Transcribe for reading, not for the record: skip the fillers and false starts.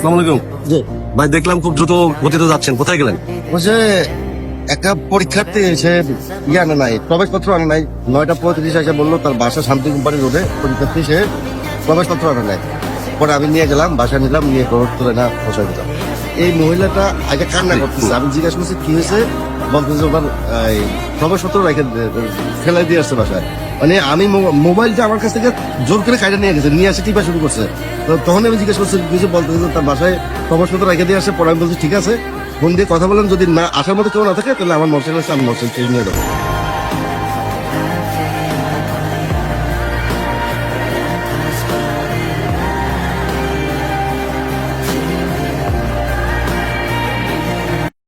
আসসালামু আলাইকুম। জি ভাই দেখলাম খুব দ্রুত গতিতে যাচ্ছেন, কোথায় গেলেন? বলছে একটা পরীক্ষার্থী সে আনে নাই, প্রবেশপত্র আনে নাই। 9:35 এসে বললো তার বাসা শান্তি কোম্পানি রোডে, পরীক্ষার্থী সে প্রবেশপত্র আনে নাই। পরে আমি নিয়ে গেলাম, বাসা নিলাম, নিয়ে প্রবেশ তুলে না বসাই দিলাম। এই মহিলাটা আগে কান্না করতেছে, আমি জিজ্ঞাসা করছি কি হয়েছে, বলতেছে ওনার এই প্রবেশপত্র রেখে ফেলাই দিয়ে আসছে বাসায়। মানে আমি মোবাইলটা আমার কাছ থেকে জোর করে কাইটা নিয়ে গেছে, নিয়ে আসে টিপা শুরু করছে। তো তখন আমি জিজ্ঞেস করছি কিছু, বলতেছে তার বাসায় প্রবেশপত্র রেখে দিয়ে আসে। পরে আমি বলছি ঠিক আছে, ফোন দিয়ে কথা বলেন, যদি না আসার মতো কেউ না থাকে তাহলে আমার মোটরসাইকেল আছে, আমি মোটরসাইকেল নিয়ে দেবো।